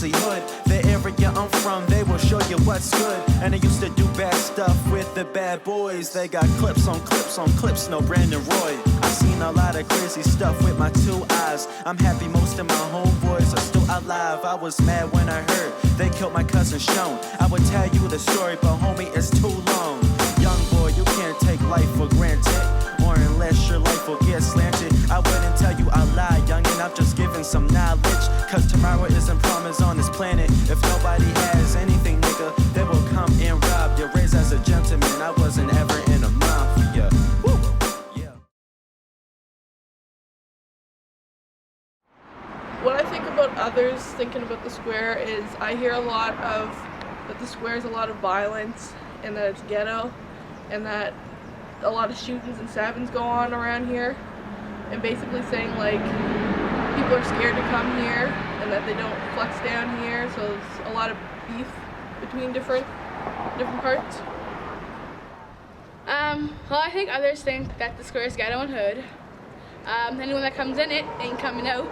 mostly hood. The area I'm from, they will show you what's good. And they used to do bad stuff with the bad boys. They got clips on clips on clips, no Brandon Roy. I seen a lot of crazy stuff with my 2 eyes. I'm happy most of my homeboys are still alive. I was mad when I heard they killed my cousin Sean. I would tell you the story, but homie, it's too long. Young boy, you can't take life for granted, or unless your life will get slanted. I wouldn't tell you I lie, youngin', I'm just giving some knowledge. Cause tomorrow isn't promised on this planet. If nobody has anything, nigga, they will come and rob you. Raised as a gentleman, I wasn't ever in a mafia. Woo! Yeah. What I think about others thinking about the square is I hear a lot of that the square is a lot of violence and that it's ghetto and that a lot of shootings and stabbings go on around here, and basically saying like people are scared to come here and that they don't flex down here, so there's a lot of beef between different parts. Well, I think others think that the square is ghetto and hood. Anyone that comes in it ain't coming out.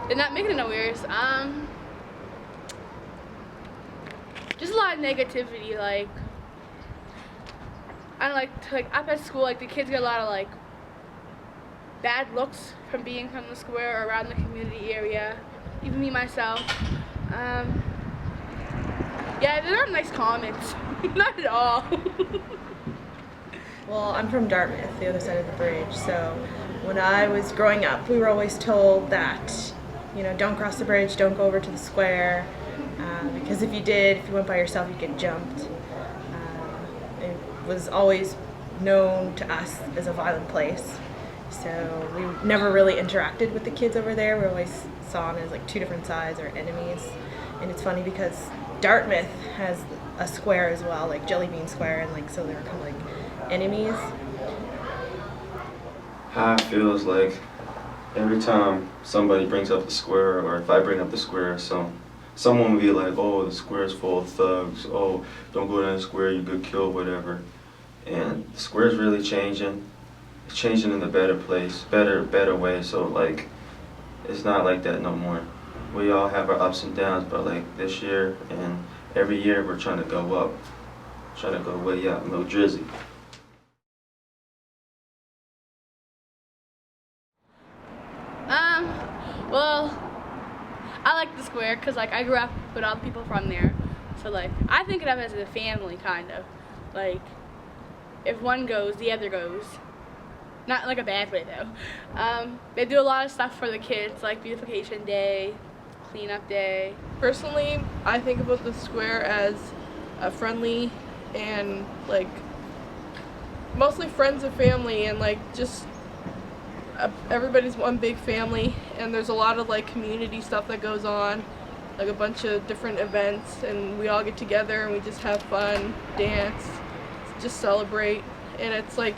They're not making it nowhere. Just a lot of negativity, like I don't like up at school, like the kids get a lot of like bad looks from being from the square or around the community area. Even me myself. Yeah, they're not nice comments. Not at all. Well, I'm from Dartmouth, the other side of the bridge, so when I was growing up, we were always told that, you know, don't cross the bridge, don't go over to the square, because if you did, if you went by yourself, you'd get jumped. It was always known to us as a violent place, so we never really interacted with the kids over there. We always saw them as like two different sides or enemies. And it's funny because Dartmouth has a square as well, like Jelly Bean Square, and like so they're kind of like enemies. How I feel is like every time somebody brings up the square, or if I bring up the square, someone will be like, oh, the square is full of thugs, oh, don't go down the square, you get killed, whatever. And the square is really changing. It's changing in a better place, better way, so like it's not like that no more. We all have our ups and downs, but like this year and every year we're trying to go up, trying to go way up, no drizzy. Well, I like the square because like I grew up with all the people from there, so like I think of it as a family kind of. Like if one goes, the other goes. Not like a bad way though. They do a lot of stuff for the kids, like beautification day, cleanup day. Personally, I think about the square as a friendly and like mostly friends and family, and like just everybody's one big family, and there's a lot of like community stuff that goes on, like a bunch of different events, and we all get together and we just have fun, dance, just celebrate. And it's like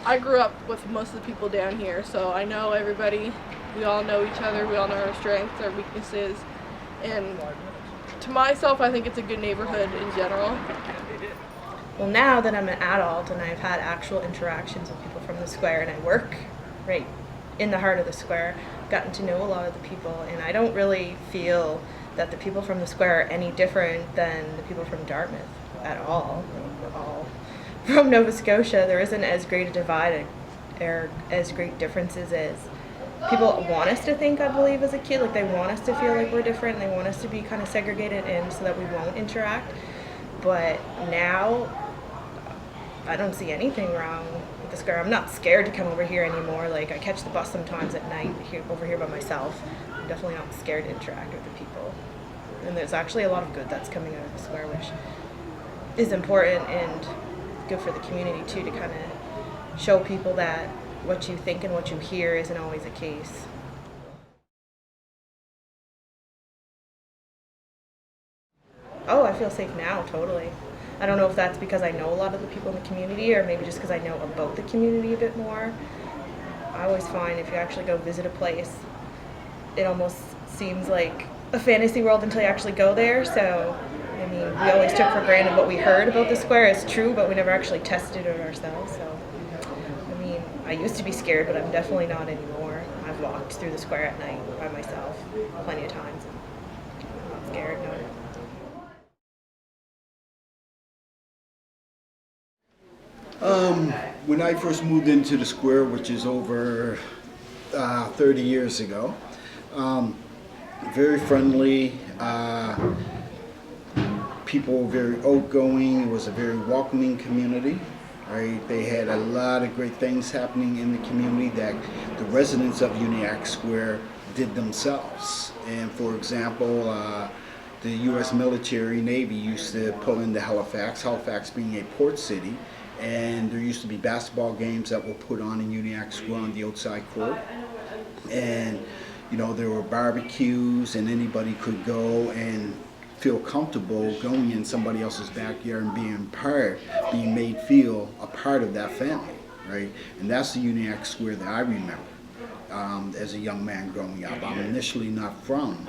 I grew up with most of the people down here, so I know everybody. We all know each other, we all know our strengths, our weaknesses, and to myself I think it's a good neighborhood in general. Well, now that I'm an adult and I've had actual interactions with people from the square, and I work right in the heart of the square, I've gotten to know a lot of the people, and I don't really feel that the people from the square are any different than the people from Dartmouth at all. We're all from Nova Scotia. There isn't as great a divide or as great differences as people want us to think, I believe, as a kid. Like they want us to feel like we're different, and they want us to be kind of segregated in so that we won't interact. But now I don't see anything wrong with the square. I'm not scared to come over here anymore. Like I catch the bus sometimes at night over here by myself. I'm definitely not scared to interact with the people. And there's actually a lot of good that's coming out of the square, which is important and good for the community too, to kind of show people that what you think and what you hear isn't always the case. Oh, I feel safe now, totally. I don't know if that's because I know a lot of the people in the community, or maybe just because I know about the community a bit more. I always find if you actually go visit a place, it almost seems like a fantasy world until you actually go there. So, I mean, we always took for granted what we heard about the square is true, but we never actually tested it ourselves. So, I mean, I used to be scared, but I'm definitely not anymore. I've walked through the square at night by myself plenty of times. scared, no. When I first moved into the square, which is over 30 years ago, very friendly, people were very outgoing. It was a very welcoming community, right? They had a lot of great things happening in the community that the residents of Uniacke Square did themselves. And for example, the U.S. military Navy used to pull into Halifax being a port city, and there used to be basketball games that were put on in Uniacke Square on the outside court. And you know, there were barbecues, and anybody could go and feel comfortable going in somebody else's backyard and being made feel a part of that family, right? And that's the Uniacke Square that I remember as a young man growing up. I'm initially not from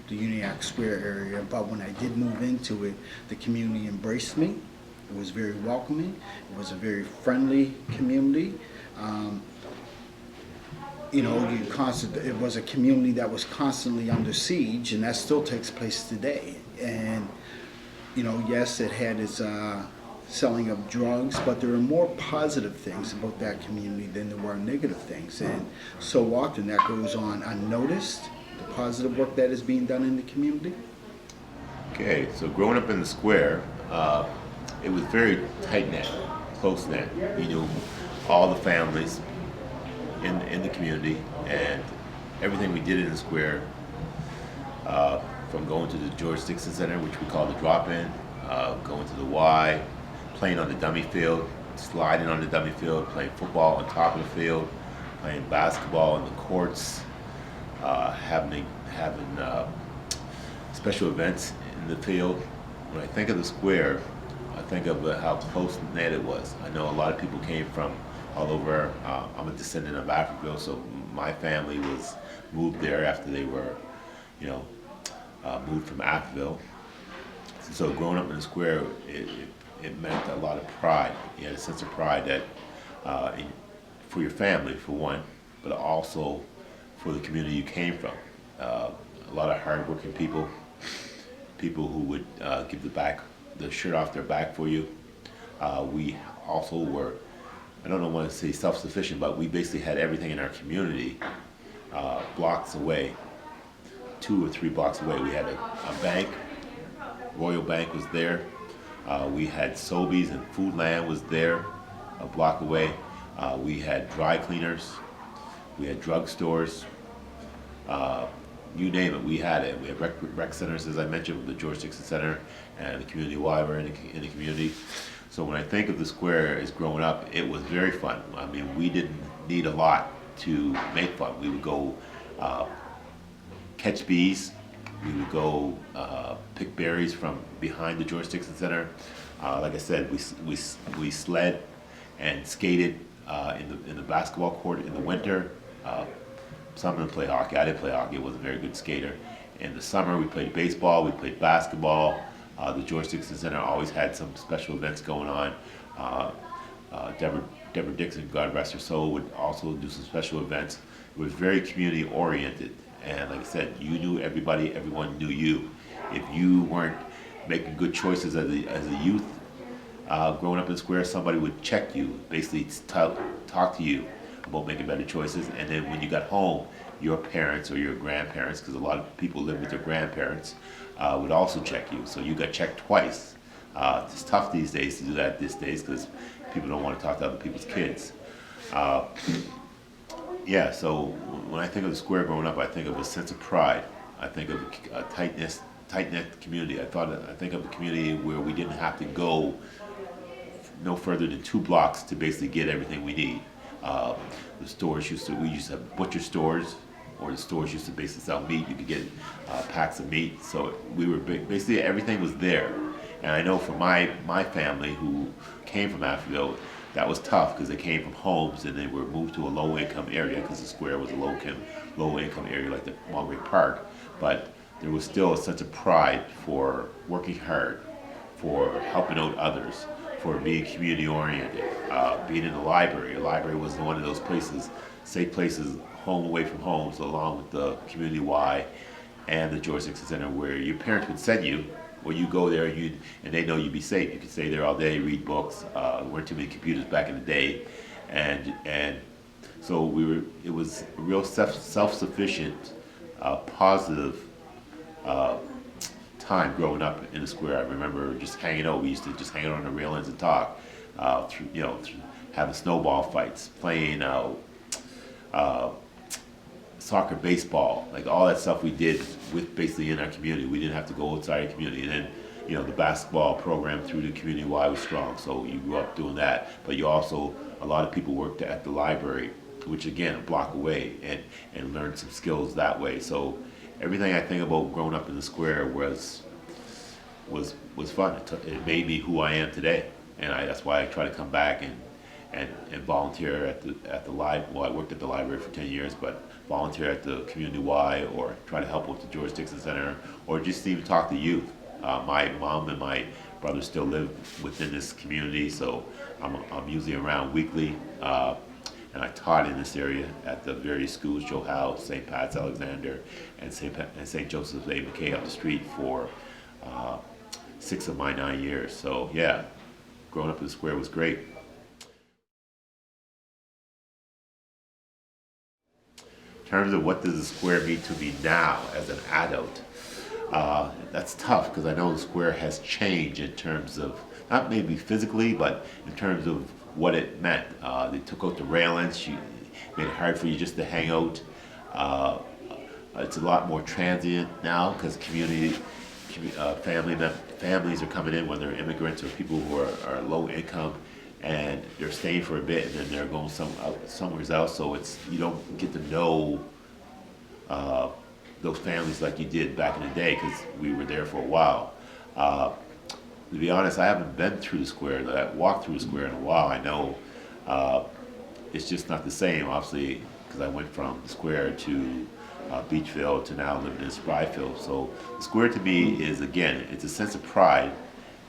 the Uniacke Square area, but when I did move into it, the community embraced me. It was very welcoming. It was a very friendly community. You know, it was a community that was constantly under siege, and that still takes place today. And you know, yes, it had its selling of drugs, but there are more positive things about that community than there were negative things. And so often that goes on unnoticed, the positive work that is being done in the community. Okay, so growing up in the square, it was very tight-knit, close-knit. You knew all the families in the community, and everything we did in the square, from going to the George Dixon Center, which we call the drop-in, going to the Y, playing on the dummy field, sliding on the dummy field, playing football on top of the field, playing basketball in the courts, having special events in the field. When I think of the square, I think of how close-knit it was. I know a lot of people came from all over. I'm a descendant of Africa, so my family was moved there after they were, you know, moved from Africa. So growing up in the square, it meant a lot of pride. You had a sense of pride that for your family, for one, but also for the community you came from. A lot of hardworking people who would give the shirt off their back for you. We also were, I don't want to say self-sufficient, but we basically had everything in our community blocks away, 2 or 3 blocks away. We had a bank, Royal Bank was there. We had Sobeys and Foodland was there, a block away. We had dry cleaners. We had drugstores. You name it, we had it. We had rec centers, as I mentioned, with the George Dixon Center and the community Y were in the community. So when I think of the square as growing up, it was very fun. I mean, we didn't need a lot to make fun. We would go catch bees. We would go pick berries from behind the George Dixon Center. Like I said, we sled and skated in the basketball court in the winter. Some of them play hockey. I didn't play hockey. I wasn't a very good skater. In the summer, we played baseball. We played basketball. The George Dixon Center always had some special events going on. Deborah Dixon, God rest her soul, would also do some special events. It was very community oriented. And like I said, you knew everybody, everyone knew you. If you weren't making good choices as a youth, growing up in the square, somebody would check you, basically talk to you about making better choices. And then when you got home, your parents or your grandparents, because a lot of people live with their grandparents, would also check you. So you got checked twice. It's tough these days to do that because people don't want to talk to other people's kids. Yeah, so when I think of the square growing up, I think of a sense of pride. I think of a tight-knit community. I think of a community where we didn't have to go no further than 2 blocks to basically get everything we need. The stores we used to have butcher stores, or the stores used to basically sell meat. You could get packs of meat. So we were basically everything was there. And I know for my family who came from Africa, that was tough because they came from homes and they were moved to a low-income area because the square was a low-income area like the Mulgrave Park. But there was still a sense of pride for working hard, for helping out others, for being community-oriented, being in the library. The library was one of those places, safe places, home away from home, so along with the community Y and the George Dixon Center, where your parents would send you, where you go there and they know you'd be safe. You could stay there all day, read books. There weren't too many computers back in the day, and so it was a real self-sufficient, positive time growing up in the square. I remember just hanging out. We used to just hang out on the railings and talk, having snowball fights, playing soccer, baseball, like all that stuff we did with basically in our community. We didn't have to go outside the community. And then, the basketball program through the community Y was strong, so you grew up doing that. But you also, a lot of people worked at the library, which again, a block away, and learned some skills that way. So everything I think about growing up in the square was fun. It made me who I am today, and that's why I try to come back and volunteer at the library. Well, I worked at the library for 10 years, but volunteer at the community Y, or try to help with the George Dixon Center, or just even talk to youth. My mom and my brother still live within this community, so I'm usually around weekly. And I taught in this area at the various schools, Joe Howe, St. Pat's, Alexander, and St. Joseph's A. McKay up the street for 6 of my 9 years. So yeah, growing up in the square was great. In terms of what does the square mean to me now as an adult, that's tough, because I know the square has changed in terms of, not maybe physically, but in terms of what it meant. They took out the railings, made it hard for you just to hang out. It's a lot more transient now, because families are coming in, whether they're immigrants or people who are low income, and they're staying for a bit and then they're going somewhere else. So you don't get to know those families like you did back in the day, because we were there for a while. To be honest, I haven't been through the square, walked through the square in a while. I know it's just not the same, obviously, because I went from the square to Beachville to now living in Spryfield. So the square to me is, again, it's a sense of pride.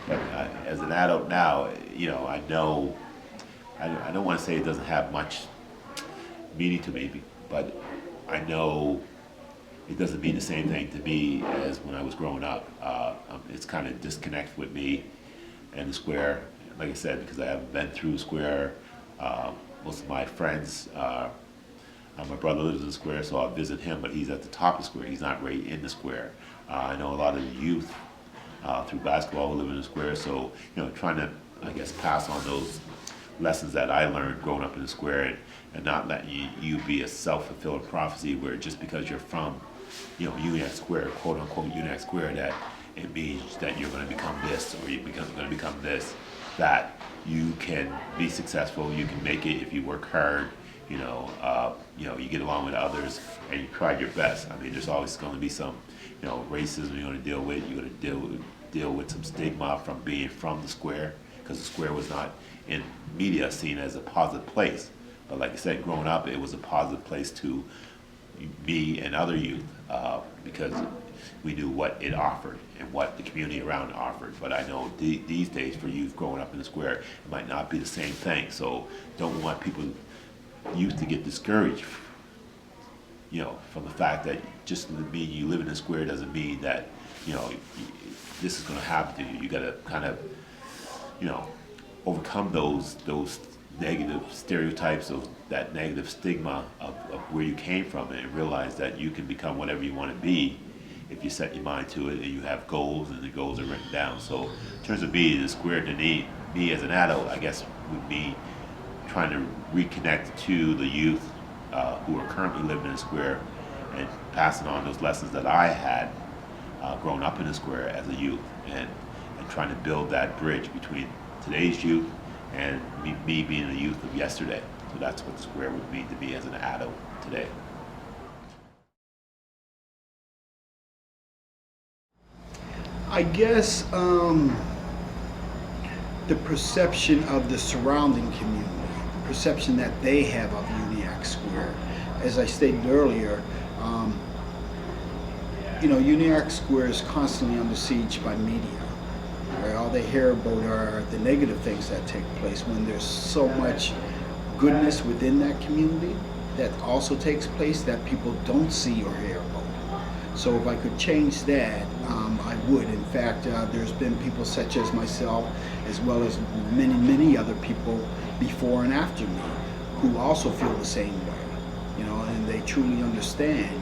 But as an adult now, I know, I don't want to say it doesn't have much meaning to me, but I know it doesn't mean the same thing to me as when I was growing up. It's kind of disconnect with me and the square, like I said, because I haven't been through the square. Most of my friends, my brother lives in the square, so I'll visit him, but he's at the top of the square. He's not right in the square. I know a lot of the youth through basketball who live in the square, so trying to, I guess, pass on those lessons that I learned growing up in the square, and not letting you be a self-fulfilling prophecy where just because you're from Uniacke Square, quote unquote Uniacke Square, that it means that you're going to become this, or you're going to become this. That you can be successful, you can make it if you work hard. You get along with others and you try your best. I mean, there's always going to be some, racism you're going to deal with. You're going to deal with some stigma from being from the square, because the square was not in media seen as a positive place. But like I said, growing up, it was a positive place to me and other youth, because we knew what it offered and what the community around offered. But I know these days, for youth growing up in the square, it might not be the same thing. So don't want youth to get discouraged, from the fact that just being you live in the square doesn't mean that, this is going to happen to you. You got to kind of, overcome those negative stereotypes, of that negative stigma of where you came from, and realize that you can become whatever you want to be if you set your mind to it and you have goals, and the goals are written down. So in terms of being in the square, to me as an adult, I guess, would be trying to reconnect to the youth who are currently living in the square, and passing on those lessons that I had growing up in the square as a youth, and trying to build that bridge between today's youth and me being the youth of yesterday. So that's what the square would mean to me as an adult today. I guess the perception of the surrounding community, the perception that they have of Uniacke Square. As I stated earlier, Uniacke Square is constantly under siege by media. Right? All they hear about are the negative things that take place, when there's so much goodness within that community that also takes place that people don't see or hear about. So if I could change that, I would. In fact, there's been people such as myself, as well as many other people before and after me, who also feel the same way, and they truly understand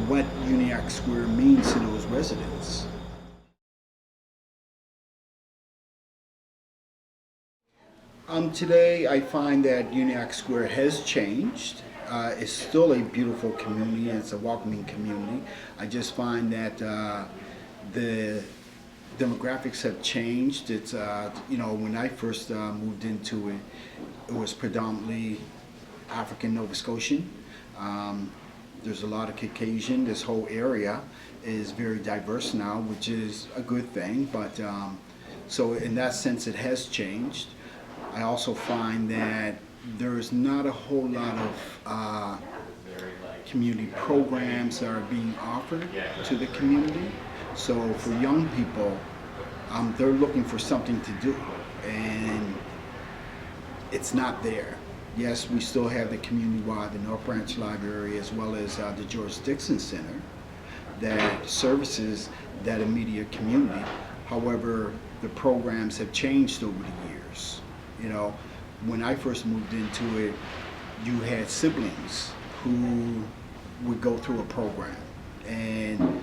what Uniacke Square means to those residents. Today, I find that Uniacke Square has changed. It's still a beautiful community, and it's a welcoming community. I just find that the demographics have changed. It's, when I first moved into it, it was predominantly African Nova Scotian. There's a lot of Caucasian. This whole area is very diverse now, which is a good thing. But so in that sense, it has changed. I also find that there's not a whole lot of community programs that are being offered to the community. So for young people, they're looking for something to do, and it's not there. Yes, we still have the community-wide, the North Branch Library, as well as the George Dixon Center that services that immediate community. However, the programs have changed over the years. When I first moved into it, you had siblings who would go through a program, and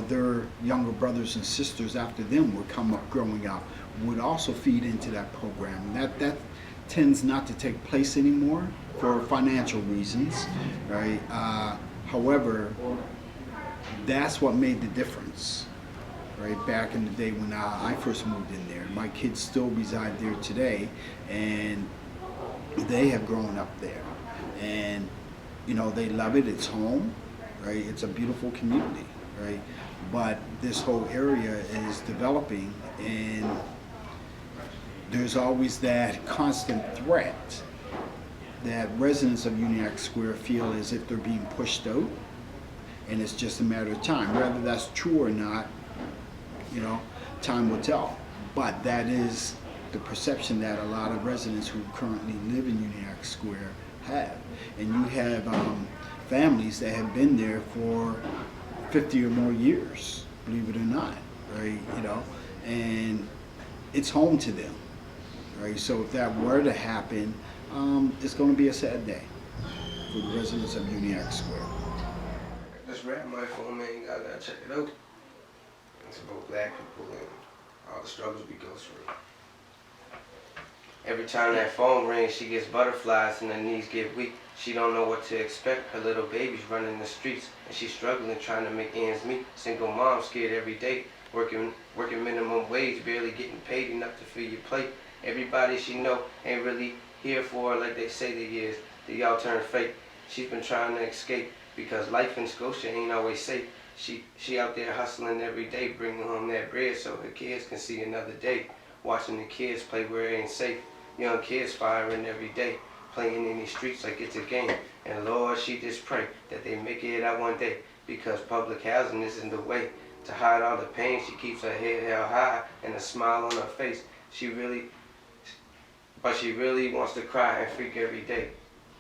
their younger brothers and sisters after them would come up growing up, would also feed into that program. That tends not to take place anymore for financial reasons, right? However, that's what made the difference, right? Back in the day when I first moved in there. My kids still reside there today, and they have grown up there, and they love it. It's home, right? It's a beautiful community, right? But this whole area is developing, and there's always that constant threat that residents of Uniacke Square feel as if they're being pushed out, and it's just a matter of time. Whether that's true or not, time will tell. But that is the perception that a lot of residents who currently live in Uniacke Square have. And you have families that have been there for 50 or more years, believe it or not, right? And it's home to them, right? So if that were to happen, it's going to be a sad day for the residents of Uniacke Square. Just read my phone, man. You gotta check it out. It's about black people and all the struggles we go through. Every time that phone rings, she gets butterflies and her knees get weak. She don't know what to expect. Her little baby's running the streets, and she's struggling trying to make ends meet. Single mom scared every day, working minimum wage, barely getting paid enough to fill your plate. Everybody she know ain't really here for her like they say they is. They all turn fake. She's been trying to escape because life in Scotia ain't always safe. She out there hustling every day, bringing home that bread so her kids can see another day. Watching the kids play where it ain't safe. Young kids firing every day, playing in these streets like it's a game. And Lord, she just pray that they make it out one day, because public housing isn't the way. To hide all the pain, she keeps her head held high and a smile on her face. She really wants to cry and freak every day.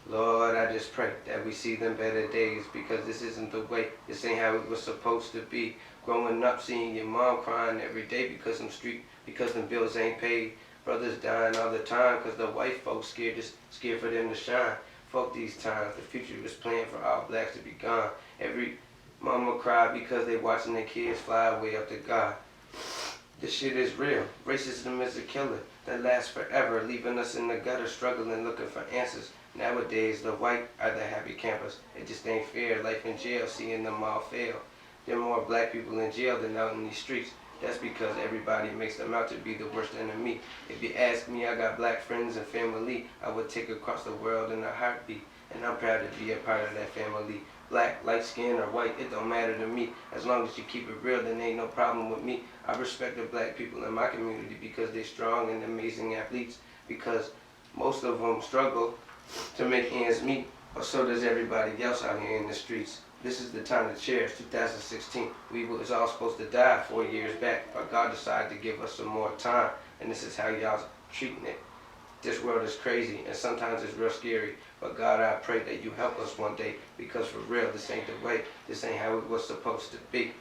Lord, I just pray that we see them better days, because this isn't the way. This ain't how it was supposed to be. Growing up, seeing your mom crying every day because them bills ain't paid. Brothers dying all the time because the white folks scared for them to shine. Fuck these times. The future is planned for all blacks to be gone. Every mama cry because they watching their kids fly away up to God. This shit is real. Racism is a killer that lasts forever, leaving us in the gutter struggling, looking for answers. Nowadays, the white are the happy campers. It just ain't fair. Life in jail, seeing them all fail. There are more black people in jail than out in these streets. That's because everybody makes them out to be the worst enemy. If you ask me, I got black friends and family I would take across the world in a heartbeat. And I'm proud to be a part of that family. Black, light skin, or white, it don't matter to me. As long as you keep it real, then ain't no problem with me. I respect the black people in my community because they're strong and amazing athletes. Because most of them struggle to make ends meet, but so does everybody else out here in the streets. This is the time to cherish 2016. We was all supposed to die 4 years back, but God decided to give us some more time, and this is how y'all treating it. This world is crazy and sometimes it's real scary. But God, I pray that you help us one day, because for real, this ain't the way. This ain't how it was supposed to be.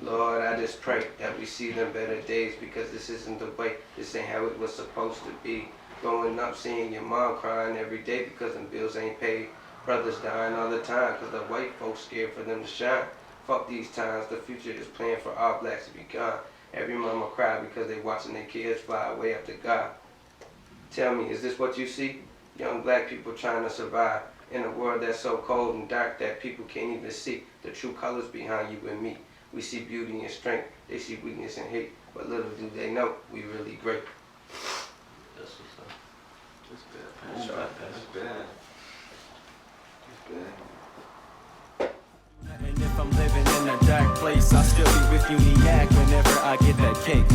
Lord, I just pray that we see them better days, because this isn't the way. This ain't how it was supposed to be. Growing up, seeing your mom crying every day because them bills ain't paid. Brothers dying all the time because the white folks scared for them to shine. Fuck these times, the future is planned for all blacks to be gone. Every mama cry because they watching their kids fly away up to God. Tell me, is this what you see? Young black people trying to survive in a world that's so cold and dark that people can't even see the true colors behind you and me. We see beauty and strength, they see weakness and hate, but little do they know we really great. That's what's up. That's bad. That's bad. That's bad. And if I'm living in a dark place, I'll still be with Uniacke whenever I get that cake.